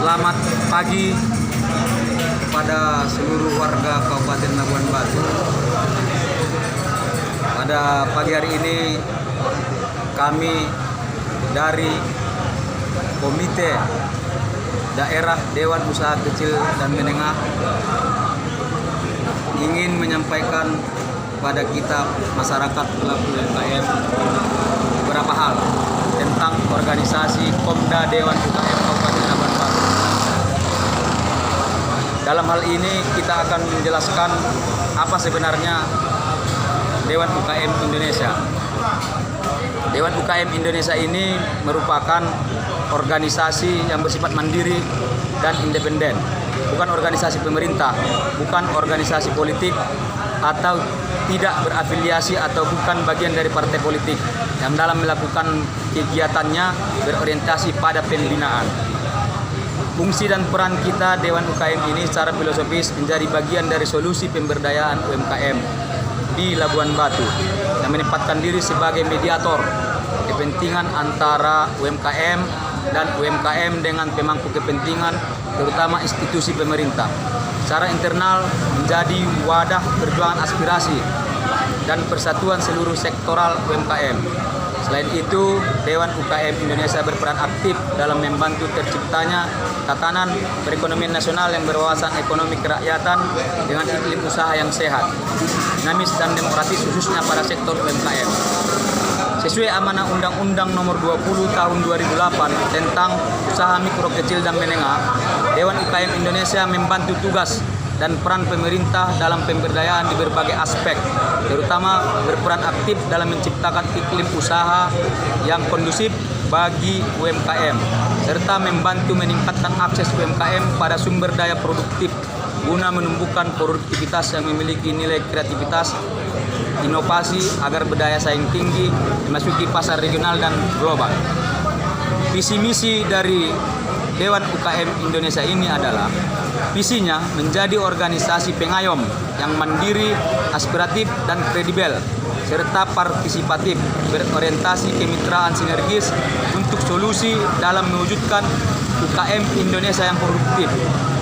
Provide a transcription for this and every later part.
Selamat pagi pada seluruh warga Kabupaten Labuan Batu. Pada pagi hari ini kami dari Komite Daerah Dewan Usaha Kecil dan Menengah ingin menyampaikan pada kita masyarakat pelaku UMKM beberapa hal tentang organisasi Komda Dewan UKM Kabupaten Labuan Batu. Dalam hal ini kita akan menjelaskan apa sebenarnya Dewan UKM Indonesia. Dewan UKM Indonesia ini merupakan organisasi yang bersifat mandiri dan independen, bukan organisasi pemerintah, bukan organisasi politik, atau tidak berafiliasi atau bukan bagian dari partai politik yang dalam melakukan kegiatannya berorientasi pada pembinaan. Fungsi dan peran kita Dewan UKM ini secara filosofis menjadi bagian dari solusi pemberdayaan UMKM di Labuan Batu yang menempatkan diri sebagai mediator kepentingan antara UMKM dan UMKM dengan pemangku kepentingan terutama institusi pemerintah. Secara internal menjadi wadah perjuangan aspirasi dan persatuan seluruh sektoral UMKM. Selain itu, Dewan UKM Indonesia berperan aktif dalam membantu terciptanya tatanan perekonomian nasional yang berwawasan ekonomi kerakyatan dengan iklim usaha yang sehat, dinamis dan demokratis khususnya pada sektor UMKM. Sesuai amanah Undang-Undang Nomor 20 Tahun 2008 tentang Usaha Mikro Kecil dan Menengah, Dewan UKM Indonesia membantu tugas dan peran pemerintah dalam pemberdayaan di berbagai aspek, terutama berperan aktif dalam menciptakan iklim usaha yang kondusif bagi UMKM, serta membantu meningkatkan akses UMKM pada sumber daya produktif guna menumbuhkan produktivitas yang memiliki nilai kreativitas, inovasi agar berdaya saing tinggi memasuki pasar regional dan global. Visi misi dari Dewan UKM Indonesia ini adalah visinya menjadi organisasi pengayom yang mandiri, aspiratif dan kredibel serta partisipatif, berorientasi kemitraan sinergis untuk solusi dalam mewujudkan UKM Indonesia yang produktif,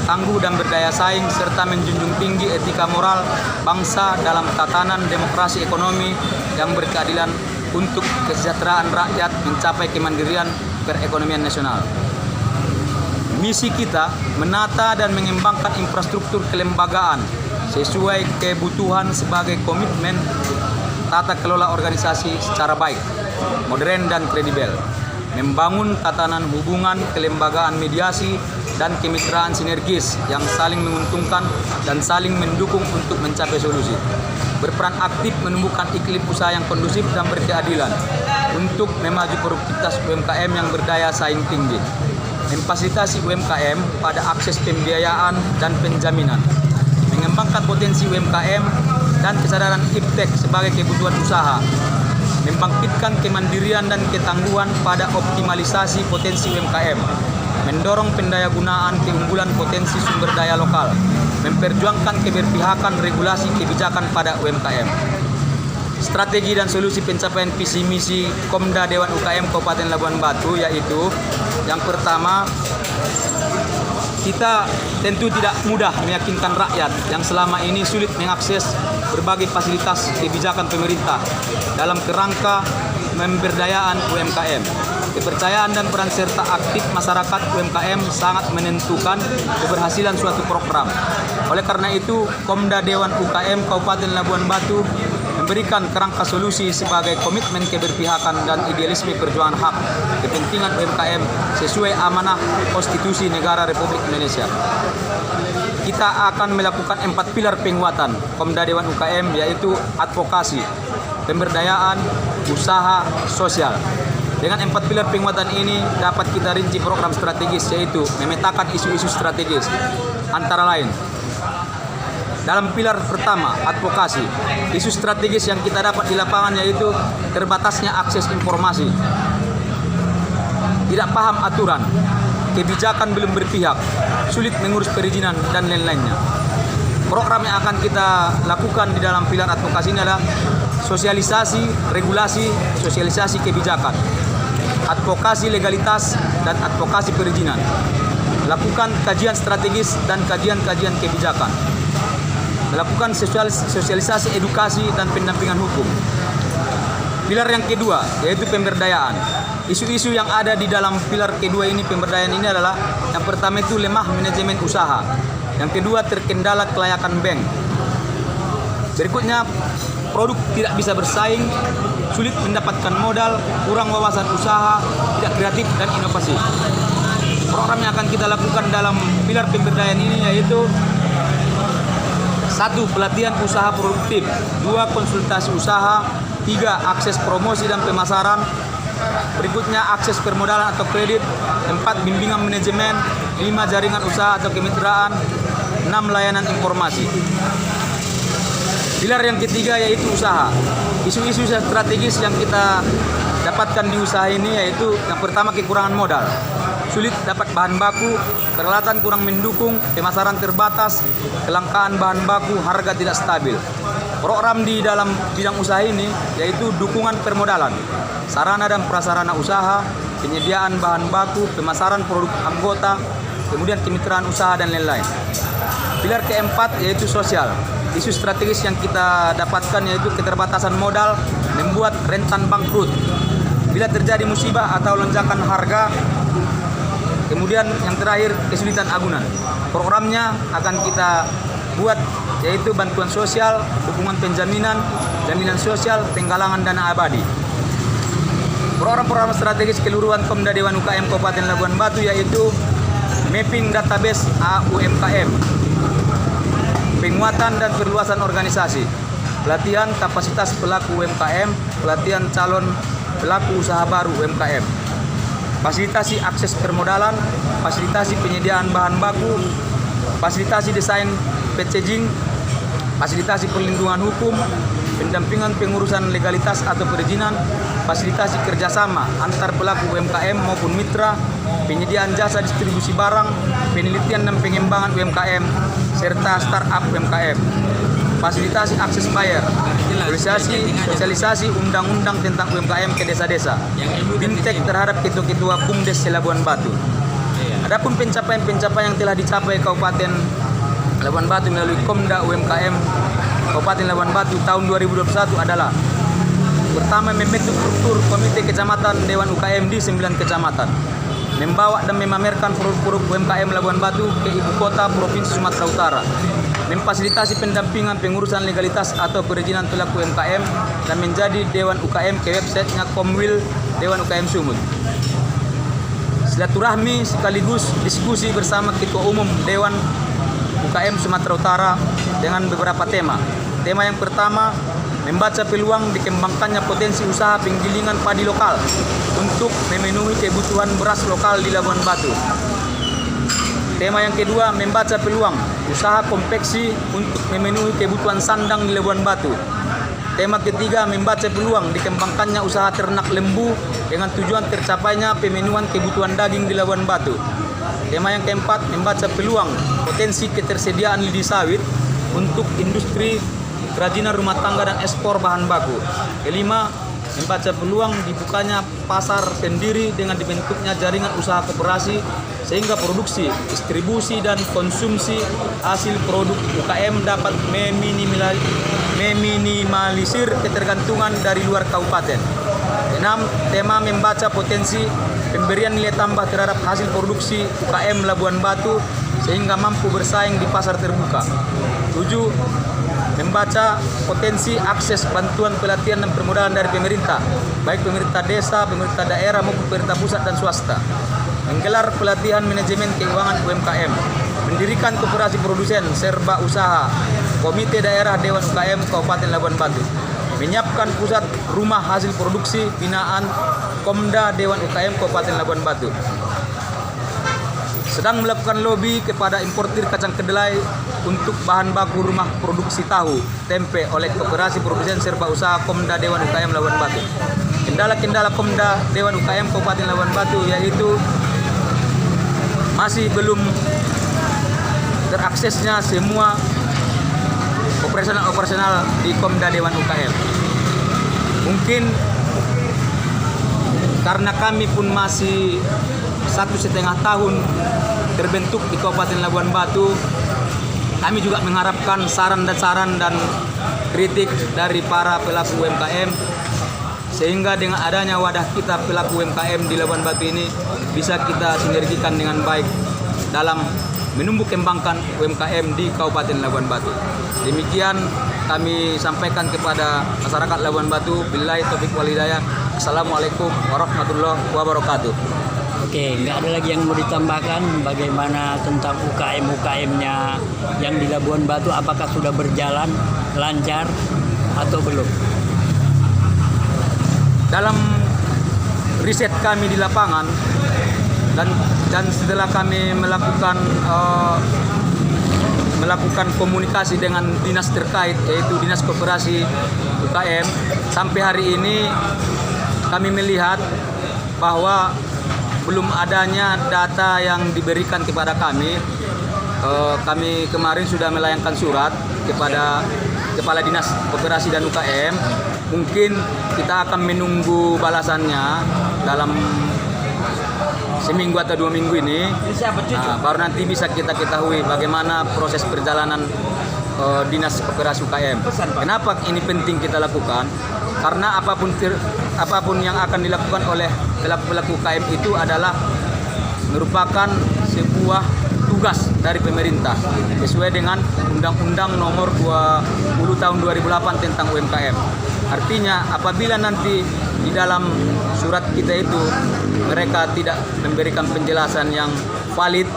tangguh dan berdaya saing serta menjunjung tinggi etika moral bangsa dalam tatanan demokrasi ekonomi yang berkeadilan untuk kesejahteraan rakyat mencapai kemandirian perekonomian nasional. Misi kita menata dan mengembangkan infrastruktur kelembagaan sesuai kebutuhan sebagai komitmen tata kelola organisasi secara baik, modern dan kredibel, membangun tatanan hubungan kelembagaan mediasi dan kemitraan sinergis yang saling menguntungkan dan saling mendukung untuk mencapai solusi, berperan aktif menumbuhkan iklim usaha yang kondusif dan berkeadilan untuk memaju produktivitas UMKM yang berdaya saing tinggi, memfasilitasi UMKM pada akses pembiayaan dan penjaminan, mengembangkan potensi UMKM dan kesadaran iptek sebagai kebutuhan usaha, membangkitkan kemandirian dan ketangguhan pada optimalisasi potensi UMKM, mendorong pendayagunaan keunggulan potensi sumber daya lokal, memperjuangkan keberpihakan regulasi kebijakan pada UMKM. Strategi dan solusi pencapaian visi misi Komda Dewan UKM Kabupaten Labuan Batu yaitu yang pertama, kita tentu tidak mudah meyakinkan rakyat yang selama ini sulit mengakses berbagai fasilitas kebijakan pemerintah dalam kerangka pemberdayaan UMKM. Kepercayaan dan peran serta aktif masyarakat UMKM sangat menentukan keberhasilan suatu program. Oleh karena itu, Komda Dewan UKM Kabupaten Labuan Batu memberikan kerangka solusi sebagai komitmen keberpihakan dan idealisme perjuangan hak kepentingan UMKM sesuai amanah Konstitusi Negara Republik Indonesia. Kita akan melakukan 4 pilar penguatan Komda Dewan UKM yaitu advokasi, pemberdayaan, usaha, sosial. Dengan 4 pilar penguatan ini dapat kita rinci program strategis yaitu memetakan isu-isu strategis antara lain. Dalam pilar pertama, advokasi, isu strategis yang kita dapat di lapangan yaitu terbatasnya akses informasi, tidak paham aturan, kebijakan belum berpihak, sulit mengurus perizinan, dan lain-lainnya. Program yang akan kita lakukan di dalam pilar advokasi ini adalah sosialisasi regulasi, sosialisasi kebijakan, advokasi legalitas, dan advokasi perizinan. Lakukan kajian strategis dan kajian-kajian kebijakan. Melakukan sosialisasi edukasi dan pendampingan hukum. Pilar yang kedua yaitu pemberdayaan. Isu-isu yang ada di dalam pilar kedua ini, pemberdayaan ini adalah yang pertama itu lemah manajemen usaha. Yang kedua terkendala kelayakan bank. Berikutnya produk tidak bisa bersaing, sulit mendapatkan modal, kurang wawasan usaha, tidak kreatif dan inovasi. Program yang akan kita lakukan dalam pilar pemberdayaan ini yaitu 1. Pelatihan usaha produktif, 2. Konsultasi usaha, 3. Akses promosi dan pemasaran, berikutnya akses permodalan atau kredit, 4. Bimbingan manajemen, 5. Jaringan usaha atau kemitraan, 6. Layanan informasi. Pilar yang ketiga yaitu usaha. Isu-isu strategis yang kita dapatkan di usaha ini yaitu yang pertama kekurangan modal, sulit dapat bahan baku, peralatan kurang mendukung, pemasaran terbatas, kelangkaan bahan baku, harga tidak stabil. Program di dalam bidang usaha ini yaitu dukungan permodalan, sarana dan prasarana usaha, penyediaan bahan baku, pemasaran produk anggota, kemudian kemitraan usaha dan lain-lain. Pilar keempat yaitu sosial. Isu strategis yang kita dapatkan yaitu keterbatasan modal membuat rentan bangkrut bila terjadi musibah atau lonjakan harga. Kemudian yang terakhir kesulitan agunan. Programnya akan kita buat yaitu bantuan sosial, dukungan penjaminan, jaminan sosial, penggalangan dana abadi. Program-program strategis keseluruhan Komda Dewan UKM Kabupaten Labuan Batu yaitu mapping database AUMKM, penguatan dan perluasan organisasi, pelatihan kapasitas pelaku UMKM, pelatihan calon pelaku usaha baru UMKM, fasilitasi akses permodalan, fasilitasi penyediaan bahan baku, fasilitasi desain packaging, fasilitasi perlindungan hukum, pendampingan pengurusan legalitas atau perizinan, fasilitasi kerjasama antar pelaku UMKM maupun mitra, penyediaan jasa distribusi barang, penelitian dan pengembangan UMKM, serta startup UMKM, fasilitasi akses buyer, sosialisasi undang-undang tentang UMKM ke desa-desa, fintech terhadap ketua-ketua BUMDes Labuan Batu. Adapun pencapaian-pencapaian yang telah dicapai Kabupaten Labuan Batu melalui Komda UMKM Kabupaten Labuan Batu tahun 2021 adalah: pertama, membentuk struktur komite kecamatan Dewan UKM di 9 kecamatan, membawa dan memamerkan produk-produk UMKM Labuan Batu ke ibu kota Provinsi Sumatera Utara, memfasilitasi pendampingan pengurusan legalitas atau perizinan pelaku UMKM, dan menjadi Dewan UKM ke websitenya Komwil Dewan UKM Sumut. Silaturahmi sekaligus diskusi bersama Ketua Umum Dewan UKM Sumatera Utara dengan beberapa tema. Tema yang pertama, membaca peluang dikembangkannya potensi usaha penggilingan padi lokal untuk memenuhi kebutuhan beras lokal di Labuan Batu. Tema yang kedua, membaca peluang usaha konveksi untuk memenuhi kebutuhan sandang di Labuan Batu. Tema ketiga, membaca peluang dikembangkannya usaha ternak lembu dengan tujuan tercapainya pemenuhan kebutuhan daging di Labuan Batu. Tema yang keempat, membaca peluang potensi ketersediaan lidi sawit untuk industri kerajinan rumah tangga dan ekspor bahan baku. Kelima, membaca peluang dibukanya pasar sendiri dengan dibentuknya jaringan usaha koperasi sehingga produksi, distribusi dan konsumsi hasil produk UKM dapat meminimalisir ketergantungan dari luar kabupaten. 6. Tema membaca potensi pemberian nilai tambah terhadap hasil produksi UKM Labuan Batu sehingga mampu bersaing di pasar terbuka. 7. Membaca potensi akses bantuan pelatihan dan permodalan dari pemerintah, baik pemerintah desa, pemerintah daerah maupun pemerintah pusat dan swasta. Menggelar pelatihan manajemen keuangan UMKM, mendirikan koperasi produsen serba usaha, komite daerah Dewan UKM Kabupaten Labuan Batu, menyiapkan pusat rumah hasil produksi binaan Komda Dewan UKM Kabupaten Labuan Batu. Sedang melakukan lobi kepada importir kacang kedelai untuk bahan baku rumah produksi tahu, tempe oleh koperasi produsen serba usaha Komda Dewan UKM Labuan Batu. Kendala-kendala Komda Dewan UKM Kabupaten Labuan Batu yaitu masih belum teraksesnya semua operasional di Komda Dewan UKM. Mungkin karena kami pun masih 1,5 tahun terbentuk di Kabupaten Labuan Batu. Kami juga mengharapkan saran dan kritik dari para pelaku UMKM, sehingga dengan adanya wadah kita pelaku UMKM di Labuan Batu ini bisa kita sinergikan dengan baik dalam menumbuh kembangkan UMKM di Kabupaten Labuan Batu. Demikian kami sampaikan kepada masyarakat Labuan Batu. Billahi taufiq wal hidayah. Assalamualaikum warahmatullahi wabarakatuh. Oke, nggak ada lagi yang mau ditambahkan bagaimana tentang UKM-UKM-nya yang di Labuan Batu, apakah sudah berjalan lancar atau belum? Dalam riset kami di lapangan dan setelah kami melakukan komunikasi dengan dinas terkait, yaitu Dinas Koperasi UKM, sampai hari ini kami melihat bahwa belum adanya data yang diberikan kepada kami. Kami kemarin sudah melayangkan surat kepada Kepala Dinas Koperasi dan UKM. Mungkin kita akan menunggu balasannya dalam seminggu atau 2 minggu ini. Baru nanti bisa kita ketahui bagaimana proses perjalanan Dinas Koperasi UKM. Kenapa ini penting kita lakukan? Karena apapun yang akan dilakukan oleh pelaku UKM itu adalah merupakan sebuah tugas dari pemerintah sesuai dengan Undang-Undang Nomor 20 Tahun 2008 tentang UMKM. Artinya apabila nanti di dalam surat kita itu mereka tidak memberikan penjelasan yang valid,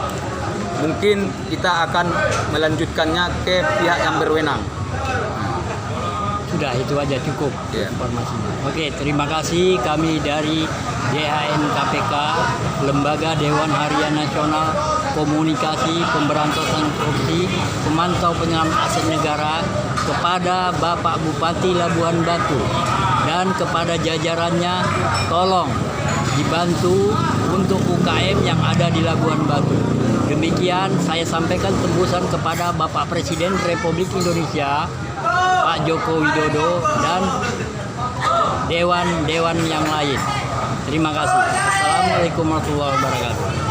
mungkin kita akan melanjutkannya ke pihak yang berwenang. Sudah, itu aja cukup informasinya. Oke, terima kasih. Kami dari DHN KPK, Lembaga Dewan Harian Nasional Komunikasi Pemberantasan Korupsi, Pemantau Penyelamat Aset Negara, kepada Bapak Bupati Labuan Batu dan kepada jajarannya, tolong dibantu untuk UKM yang ada di Labuan Batu. Demikian saya sampaikan tembusan kepada Bapak Presiden Republik Indonesia Pak Joko Widodo dan dewan-dewan yang lain. Terima kasih. Assalamualaikum warahmatullahi wabarakatuh.